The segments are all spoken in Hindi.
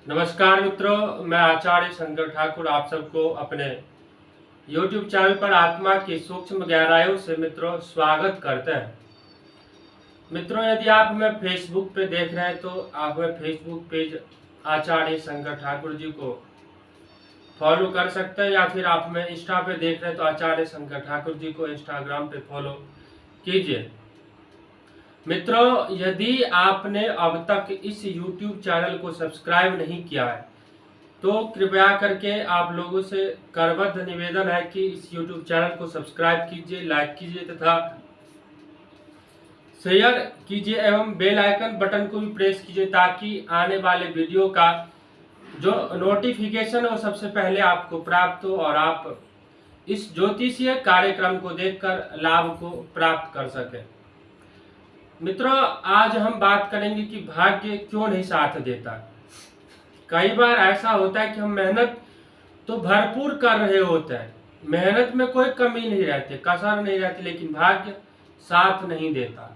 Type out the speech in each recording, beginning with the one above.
नमस्कार मित्रों, मैं आचार्य शंकर ठाकुर आप सबको अपने YouTube चैनल पर आत्मा की सूक्ष्म गहराइयों से मित्रों स्वागत करते हैं। मित्रों, यदि आप हमें फेसबुक पे देख रहे हैं तो आप हमें फेसबुक पेज आचार्य शंकर ठाकुर जी को फॉलो कर सकते हैं, या फिर आप हमें इंस्टा पे देख रहे हैं तो आचार्य शंकर ठाकुर जी को इंस्टाग्राम पे फॉलो कीजिए। मित्रों, यदि आपने अब तक इस YouTube चैनल को सब्सक्राइब नहीं किया है तो कृपया करके आप लोगों से करबद्ध निवेदन है कि इस YouTube चैनल को सब्सक्राइब कीजिए, लाइक कीजिए तथा शेयर कीजिए एवं बेल आइकन बटन को भी प्रेस कीजिए, ताकि आने वाले वीडियो का जो नोटिफिकेशन है वो सबसे पहले आपको प्राप्त हो और आप इस ज्योतिषीय कार्यक्रम को देखकर लाभ को प्राप्त कर सकें। मित्रों, आज हम बात करेंगे कि भाग्य क्यों नहीं साथ देता। कई बार ऐसा होता है कि हम मेहनत तो भरपूर कर रहे होते हैं, मेहनत में कोई कमी नहीं रहती, कसर नहीं रहती, लेकिन भाग्य साथ नहीं देता,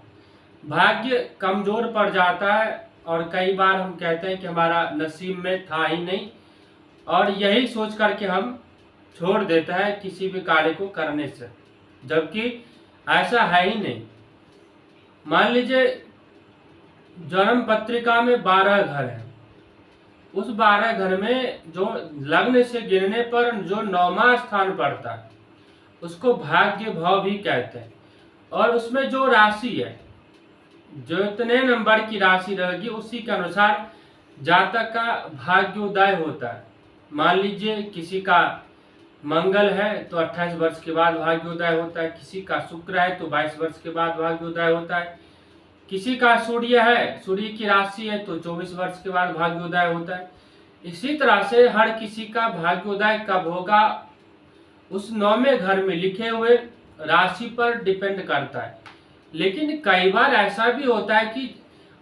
भाग्य कमजोर पड़ जाता है और कई बार हम कहते हैं कि हमारा नसीब में था ही नहीं, और यही सोच करके हम छोड़ देते हैं किसी भी कार्य को करने से, जबकि ऐसा है ही नहीं। मान लीजिए जन्म पत्रिका में 12 घर है, उस 12 घर में जो लग्न से गिरने पर जो 9वां स्थान पड़ता है उसको भाग्य भाव भी कहते हैं, और उसमें जो राशि है, जो इतने नंबर की राशि रहेगी उसी के अनुसार जातक का भाग्योदय होता है। मान लीजिए किसी का मंगल है तो 28 वर्ष के बाद भाग्योदय होता है, किसी का शुक्र है तो 22 वर्ष के बाद भाग्योदय होता है, किसी का सूर्य है, सूर्य की राशि है तो 24 वर्ष के बाद भाग्योदय होता है। इसी तरह से हर किसी का भाग्योदय कब होगा उस 9वें घर में लिखे हुए राशि पर डिपेंड करता है। लेकिन कई बार ऐसा भी होता है कि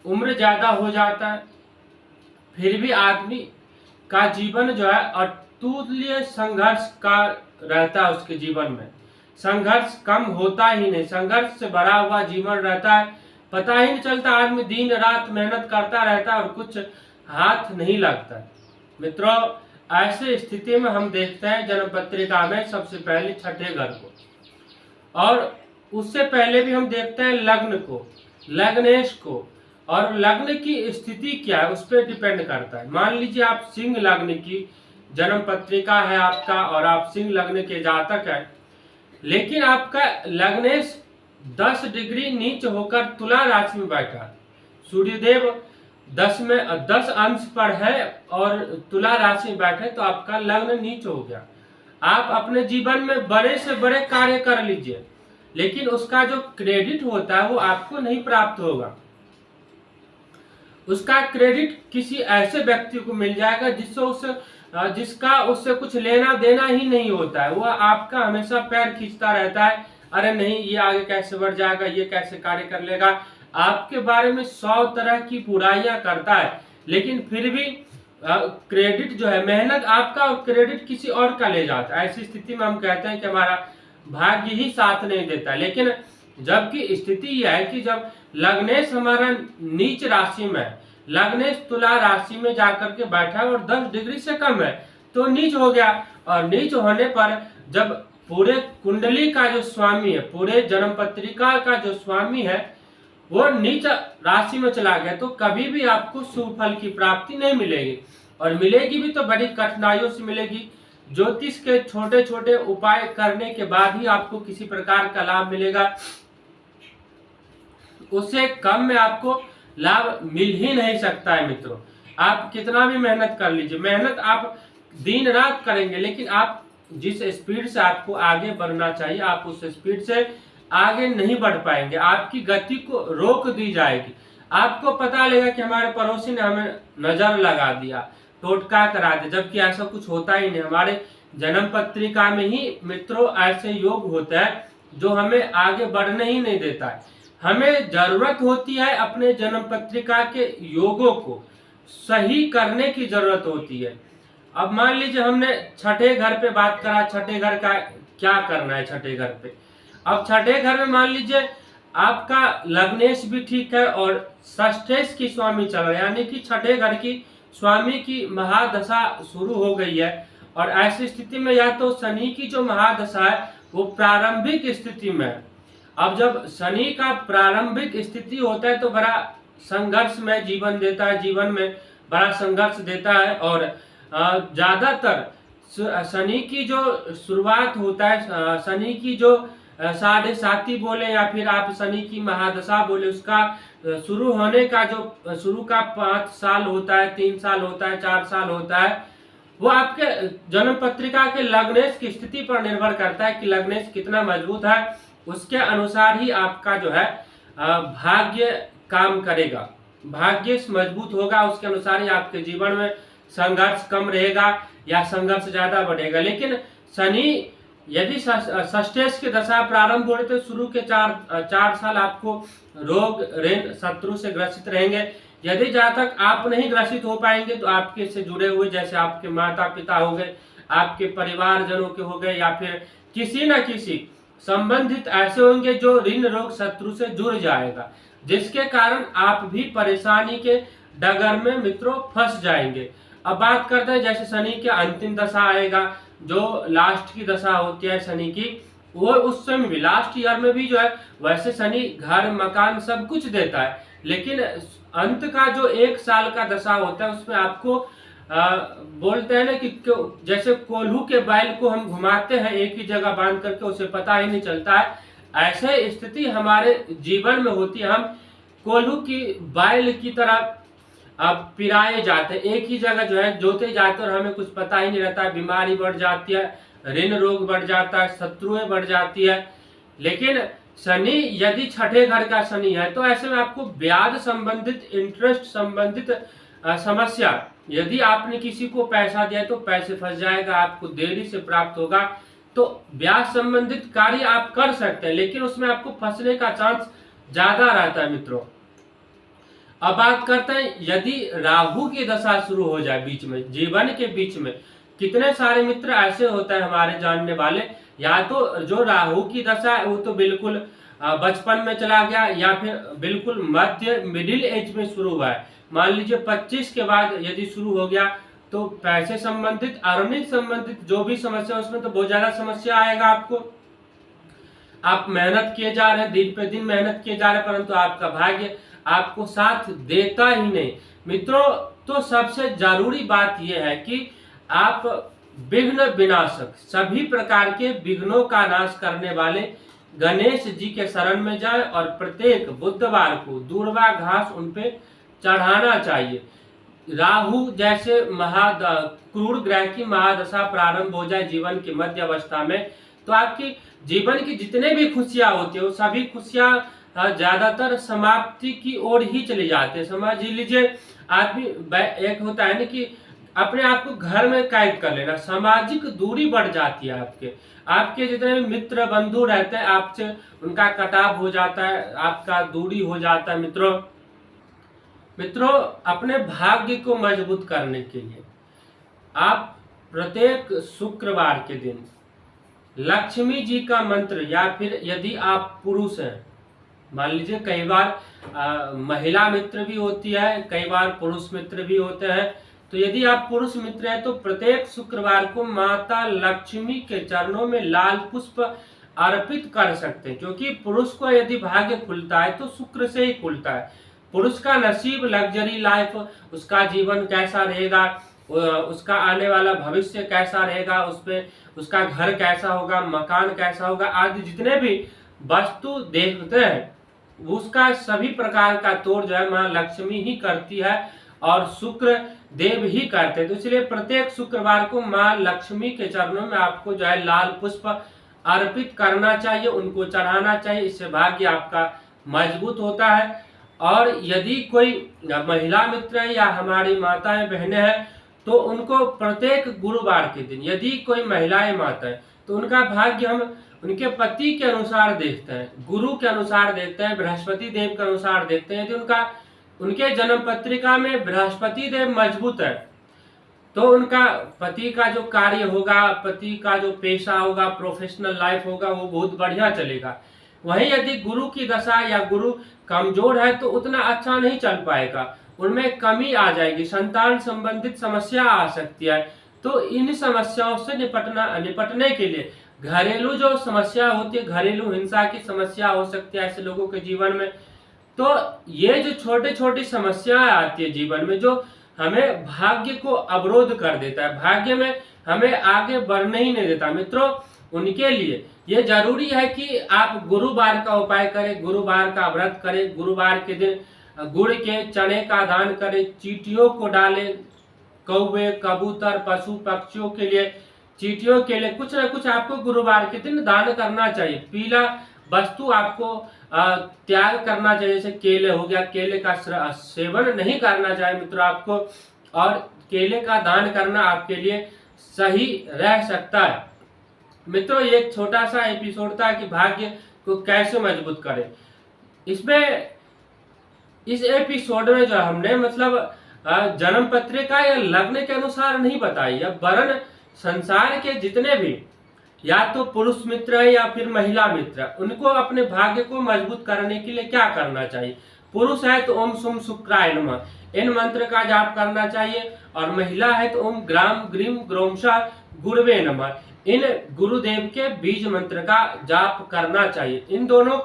उम्र ज्यादा हो जाता है, फिर भी आदमी का जीवन जो है अतुल्य संघर्ष का रहता है, उसके जीवन में संघर्ष कम होता ही नहीं, संघर्ष से भरा हुआ जीवन रहता है, पता ही नहीं चलता, आदमी दिन रात मेहनत करता रहता है और कुछ हाथ नहीं लगता। मित्रों, ऐसे स्थिति में हम देखते हैं जन्म पत्रिका में सबसे पहले छठे घर को, और उससे पहले भी हम देखते हैं लग्न को, लग्नेश को, और लग्न की स्थिति क्या है उस पर डिपेंड करता है। मान लीजिए आप सिंह लग्न की जन्म पत्रिका है आपका और आप सिंह लग्न के जातक है, लेकिन आपका लग्नेश 10 डिग्री नीच होकर तुला राशि में बैठा, सूर्यदेव 10 अंश पर है और तुला राशि में बैठे, तो आपका लग्न नीच हो गया। आप अपने जीवन में बड़े से बड़े कार्य कर लीजिए, लेकिन उसका जो क्रेडिट होता है वो आपको नहीं प्राप्त होगा, उसका क्रेडिट किसी ऐसे व्यक्ति को मिल जाएगा जिसका उससे कुछ लेना देना ही नहीं होता है। वह आपका हमेशा पैर खींचता रहता है, अरे नहीं ये आगे कैसे बढ़ जाएगा, ये कैसे कार्य कर लेगा, आपके बारे में 100 तरह की बुराइयां करता है, लेकिन फिर भी क्रेडिट जो है, मेहनत आपका और क्रेडिट किसी और का ले जाता है। ऐसी स्थिति में हम कहते हैं कि हमारा भाग्य ही साथ नहीं देता। लेकिन जबकि स्थिति यह है कि जब लग्नेश हमारा नीच राशि में, लग्नेश तुला राशि में जाकर के बैठा है और 10 डिग्री से कम है तो नीच हो गया, और नीच होने पर जब पूरे कुंडली का जो स्वामी है, पूरे जन्म पत्रिका का जो स्वामी है वो नीच राशि में चला गया, तो कभी भी आपको शुभ फल की प्राप्ति नहीं मिलेगी, और मिलेगी भी तो बड़ी कठिनाइयों से मिलेगी। ज्योतिष के छोटे छोटे उपाय करने के बाद ही आपको किसी प्रकार का लाभ मिलेगा, उससे कम में आपको लाभ मिल ही नहीं सकता है। मित्रों, आप कितना भी मेहनत कर लीजिए, मेहनत आप दिन रात करेंगे, लेकिन आप जिस स्पीड से आपको आगे बढ़ना चाहिए आप उस स्पीड से आगे नहीं बढ़ पाएंगे, आपकी गति को रोक दी जाएगी। आपको पता लगेगा कि हमारे पड़ोसी ने हमें नजर लगा दिया, टोटका करा दिया, जबकि ऐसा कुछ होता ही नहीं। हमारे जन्म पत्रिका में ही मित्रों ऐसे योग होते हैं जो हमें आगे बढ़ने ही नहीं देता है। हमें जरूरत होती है अपने जन्म पत्रिका के योगों को सही करने की जरूरत होती है। अब मान लीजिए हमने छठे घर पे बात करा, छठे घर का क्या करना है छठे घर पे। अब छठे घर में मान लीजिए आपका लग्नेश भी ठीक है और षष्ठेश की स्वामी चल रहा है, यानी कि छठे घर की स्वामी की महादशा शुरू हो गई है। और ऐसी स्थिति में या तो शनि की जो महादशा है वो प्रारंभिक स्थिति में है। अब जब शनि का प्रारंभिक स्थिति होता है तो बड़ा संघर्ष में जीवन देता है, जीवन में बड़ा संघर्ष देता है। और ज्यादातर शनि की जो शुरुआत होता है, शनि की जो साढ़े साती बोले या फिर आप शनि की महादशा बोले, उसका शुरू होने का जो शुरू का 5 साल होता है, 3 साल होता है, 4 साल होता है, वो आपके जन्म पत्रिका के लग्नेश की स्थिति पर निर्भर करता है कि लग्नेश कितना मजबूत है। उसके अनुसार ही आपका जो है भाग्य काम करेगा। भाग्य मजबूत होगा उसके अनुसार ही आपके जीवन में संघर्ष कम रहेगा या संघर्ष ज्यादा बढ़ेगा। लेकिन शनि यदि षष्ठेश की दशा प्रारंभ हो रही तो शुरू के 4 साल आपको रोग ऋण शत्रु से ग्रसित रहेंगे। यदि जहाँ तक आप नहीं ग्रसित हो पाएंगे तो आपके से जुड़े हुए जैसे आपके माता पिता हो गए, आपके परिवारजनों के हो गए, या फिर किसी न किसी संबंधित ऐसे होंगे जो ऋण रोग शत्रु से जुड़ जाएगा, जिसके कारण आप भी परेशानी के डगर में मित्रों फंस जाएंगे। अब बात करते हैं जैसे शनि के अंतिम दशा आएगा, जो लास्ट की दशा होती है शनि की, वो उस समय भी लास्ट ईयर में भी जो है वैसे शनि घर मकान सब कुछ देता है, लेकिन अंत का जो 1 साल का दशा होता है उसमें आपको बोलते हैं ना कि जैसे कोल्हू के बैल को हम घुमाते हैं एक ही जगह बांध करके, उसे पता ही नहीं चलता है, ऐसे स्थिति हमारे जीवन में होती है। हम कोल्हू की बैल की तरह अब पिराए जाते हैं, एक ही जगह जो है जोते जाते हैं और हमें कुछ पता ही नहीं रहता है। बीमारी बढ़ जाती है, ऋण रोग बढ़ जाता है, शत्रुएं बढ़ जाती है। लेकिन शनि यदि छठे घर का शनि है तो ऐसे में आपको ब्याज संबंधित, इंटरेस्ट संबंधित समस्या, यदि आपने किसी को पैसा दिया तो पैसे फंस जाएगा, आपको देरी से प्राप्त होगा, तो ब्याज संबंधित कार्य आप कर सकते हैं लेकिन उसमें आपको फंसने का चांस ज्यादा रहता है मित्रों। अब बात करते हैं यदि राहु की दशा शुरू हो जाए बीच में, जीवन के बीच में, कितने सारे मित्र ऐसे होते हैं हमारे जानने वाले, या तो जो राहु की दशा है वो तो बिल्कुल बचपन में चला गया या फिर बिल्कुल मध्य मिडिल एज में शुरू हुआ है। मान लीजिए 25 के बाद यदि शुरू हो गया तो पैसे संबंधित, अर्निंग संबंधित जो भी समस्या उसमें तो बहुत ज्यादा समस्या आएगा आपको। आप मेहनत किए जा रहे हैं, दिन पे दिन मेहनत किए जा रहे हैं, परंतु आपका भाग्य आपको साथ देता ही नहीं मित्रों। तो सबसे जरूरी बात यह है कि आप विघ्न विनाशक, सभी प्रकार के विघ्नों का नाश करने वाले गणेश जी के शरण में जाएं और प्रत्येक बुधवार को दूर्वा घास उन पे चढ़ाना चाहिए। राहु जैसे क्रूर ग्रह की महादशा प्रारंभ हो जाए जीवन की मध्य अवस्था में तो आपकी जीवन की जितने भी खुशियां होती है वो सभी खुशियां ज्यादातर समाप्ति की ओर ही चले जाते हैं। समझ लीजिए आदमी एक होता है ना कि अपने आप को घर में कैद कर लेना, सामाजिक दूरी बढ़ जाती है। आपके जितने भी मित्र बंधु रहते हैं आपसे उनका कटाव हो जाता है, आपका दूरी हो जाता है। मित्रों अपने भाग्य को मजबूत करने के लिए आप प्रत्येक शुक्रवार के दिन लक्ष्मी जी का मंत्र, या फिर यदि आप पुरुष हैं, मान लीजिए कई बार महिला मित्र भी होती है, कई बार पुरुष मित्र भी होते हैं, तो यदि आप पुरुष मित्र हैं तो प्रत्येक शुक्रवार को माता लक्ष्मी के चरणों में लाल पुष्प अर्पित कर सकते हैं, क्योंकि पुरुष को यदि भाग्य खुलता है तो शुक्र से ही खुलता है। पुरुष का नसीब, लग्जरी लाइफ, उसका जीवन कैसा रहेगा, उसका आने वाला भविष्य कैसा रहेगा, उसमें उसका घर कैसा होगा, मकान कैसा होगा आदि जितने भी वस्तु देखते हैं उसका सभी प्रकार का तोड़ जो है माँ लक्ष्मी ही करती है और शुक्र देव ही करते हैं। तो इसलिए प्रत्येक शुक्रवार को माँ लक्ष्मी के चरणों में आपको जो है लाल पुष्प अर्पित करना चाहिए, उनको चढ़ाना चाहिए। इससे भाग्य आपका मजबूत होता है। और यदि कोई महिला मित्र है या हमारी माताएं बहनें हैं तो उनको प्रत्येक गुरुवार के दिन, यदि कोई महिलाएं माता है तो उनका भाग्य हम उनके पति के अनुसार देखते हैं, गुरु के अनुसार देखते हैं, बृहस्पति देव के अनुसार देखते हैं। यदि उनके जन्म पत्रिका में बृहस्पति देव मजबूत है तो उनका पति का जो कार्य होगा, पति का जो पेशा होगा, प्रोफेशनल लाइफ होगा वो बहुत बढ़िया चलेगा। वहीं यदि गुरु की दशा या गुरु कमजोर है तो उतना अच्छा नहीं चल पाएगा। उनमें कमी आ जाएगी, संतान संबंधित समस्या आ सकती है। तो इन समस्याओं से निपटने के लिए घरेलू जो समस्या होती है, घरेलू हिंसा की समस्या हो सकती है ऐसे लोगों के जीवन में। तो ये जो छोटी छोटी समस्याएं आती है जीवन में, जो हमें भाग्य को अवरोध कर देता है, भाग्य में हमें आगे बढ़ने ही नहीं देता मित्रों, उनके लिए ये जरूरी है कि आप गुरुवार का उपाय करें, गुरुवार का व्रत करें, गुरुवार के दिन गुड़ के चने का दान करें, चींटियों को डालें, कौवे कबूतर पशु पक्षियों के लिए, चींटियों के लिए कुछ ना कुछ आपको गुरुवार के दिन दान करना चाहिए। पीला वस्तु आपको त्याग करना चाहिए, जैसे केले हो गया, केले का सेवन नहीं करना चाहिए मित्रों आपको, और केले का दान करना आपके लिए सही रह सकता है। मित्रों ये एक छोटा सा एपिसोड था कि भाग्य को कैसे मजबूत करें। इसमें इस एपिसोड में जो हमने मतलब जन्म पत्रिका या लग्न के अनुसार नहीं बताई है, वरन संसार के जितने भी या तो पुरुष मित्र है या फिर महिला मित्र है, उनको अपने भाग्य को मजबूत करने के लिए क्या करना चाहिए। पुरुष है तो ओम सुम शुक्राय नमः इन मंत्र का जाप करना चाहिए, और महिला है तो ओम ग्राम ग्रीम ग्रोमशा गुरुवे नमः इन गुरुदेव के बीज मंत्र का जाप करना चाहिए। इन दोनों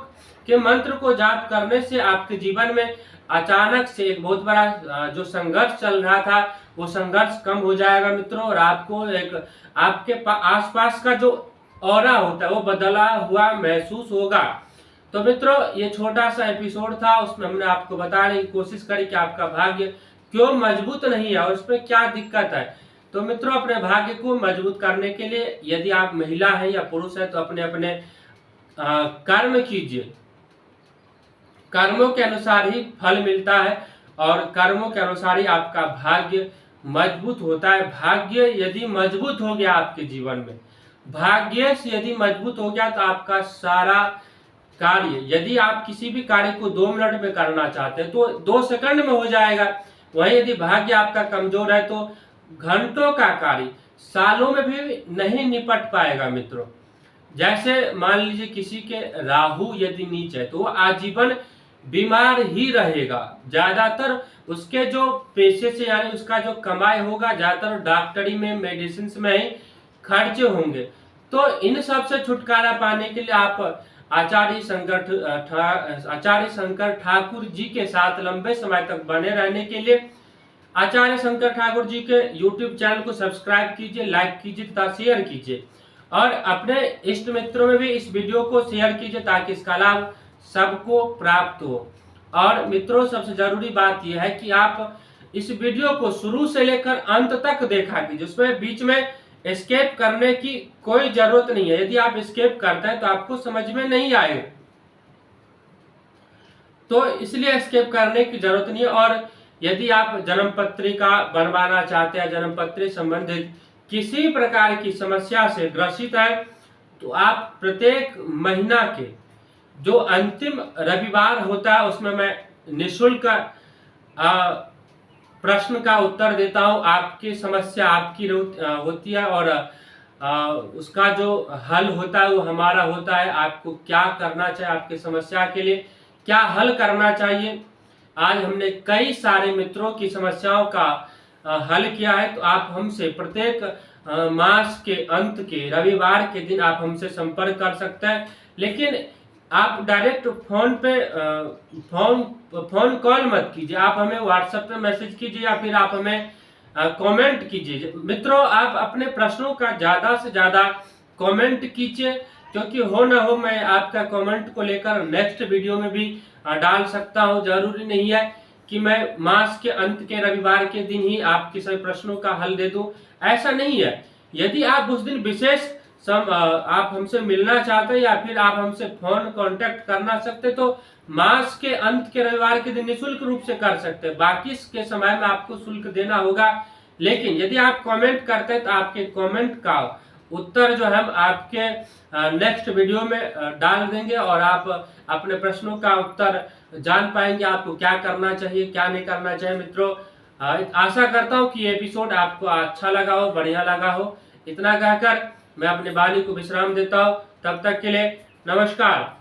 के मंत्र को जाप करने से आपके जीवन में अचानक से एक बहुत बड़ा जो संघर्ष चल रहा था वो संघर्ष कम हो जाएगा मित्रों, और आपको एक आपके आसपास का जो ऑरा होता है वो बदला हुआ महसूस होगा। तो मित्रों ये छोटा सा एपिसोड था, उसमें हमने आपको बताने की कोशिश करी कि आपका भाग्य क्यों मजबूत नहीं है और उसमें क्या दिक्कत है। तो मित्रों अपने भाग्य को मजबूत करने के लिए यदि आप महिला हैं या पुरुष हैं तो अपने अपने कर्म कीजिए, कर्मों के अनुसार ही फल मिलता है, और कर्मों के अनुसार ही आपका भाग्य मजबूत होता है। भाग्य यदि मजबूत हो गया आपके जीवन में, भाग्य से यदि मजबूत हो गया तो आपका सारा कार्य, यदि आप किसी भी कार्य को 2 मिनट में करना चाहते हैं तो 2 सेकंड में हो जाएगा। वहीं यदि भाग्य आपका कमजोर है तो घंटों का कार्य सालों में भी नहीं निपट पाएगा मित्रों। जैसे मान लीजिए किसी के राहु यदि नीच है तो वो आजीवन बीमार ही रहेगा, ज्यादातर उसके जो पेशे से यानी उसका जो कमाई होगा ज्यादातर डॉक्टरी में मेडिसिन में ही खर्चे होंगे। तो इन सब से छुटकारा पाने के लिए आप आचार्य शंकर ठाकुर जी के साथ लंबे समय तक बने रहने के लिए आचार्य शंकर ठाकुर जी के YouTube चैनल को सब्सक्राइब कीजिए, लाइक कीजिए तथा शेयर कीजिए, और अपने इष्ट मित्रों में भी इस वीडियो को शेयर कीजिए ताकि इसका लाभ सबको प्राप्त हो। और मित्रों सबसे जरूरी बात यह है कि आप इस वीडियो को शुरू से लेकर अंत तक देखा कीजिए, उसमें बीच में एस्केप करने की कोई जरूरत नहीं है। यदि आप एस्केप करते हैं तो आपको समझ में नहीं आएगा, तो इसलिए एस्केप करने की जरूरत नहीं है। और यदि आप जन्म पत्रिका बनवाना चाहते हैं, जन्म पत्री संबंधित किसी प्रकार की समस्या से ग्रसित है, तो आप प्रत्येक महीना के जो अंतिम रविवार होता है उसमें मैं निःशुल्क प्रश्न का उत्तर देता हूं। आपकी समस्या आपकी होती है और उसका जो हल होता है वो हमारा होता है। आपको क्या करना चाहिए, आपकी समस्या के लिए क्या हल करना चाहिए, आज हमने कई सारे मित्रों की समस्याओं का हल किया है। तो आप हमसे प्रत्येक मास के अंत के रविवार के दिन आप हमसे संपर्क कर सकते हैं, लेकिन आप डायरेक्ट फोन पे फोन कॉल मत कीजिए, आप हमें व्हाट्सएप पे मैसेज कीजिए या फिर आप हमें कमेंट कीजिए। मित्रों आप अपने प्रश्नों का ज्यादा से ज्यादा कमेंट कीजिए, क्योंकि हो ना हो मैं आपका कमेंट को लेकर नेक्स्ट वीडियो में भी डाल सकता हूं। जरूरी नहीं है कि मैं मास के अंत के रविवार के दिन ही आपके सभी प्रश्नों का हल दे दूं, ऐसा नहीं है। यदि आप उस दिन विशेष आप हमसे मिलना चाहते हैं या फिर आप हमसे फोन कांटेक्ट करना सकते तो मास के अंत के रविवार के दिन निःशुल्क रूप से कर सकते हैं, बाकी के समय में आपको शुल्क देना होगा। लेकिन यदि आप कमेंट करते हैं तो आपके कमेंट का उत्तर जो हम आपके नेक्स्ट वीडियो में डाल देंगे और आप अपने प्रश्नों का उत्तर जान पाएंगे, आपको क्या करना चाहिए क्या नहीं करना चाहिए। मित्रों आशा करता हूँ कि ये एपिसोड आपको अच्छा लगा हो, बढ़िया लगा हो। इतना कहकर मैं अपने वाणी को विश्राम देता हूँ, तब तक के लिए नमस्कार।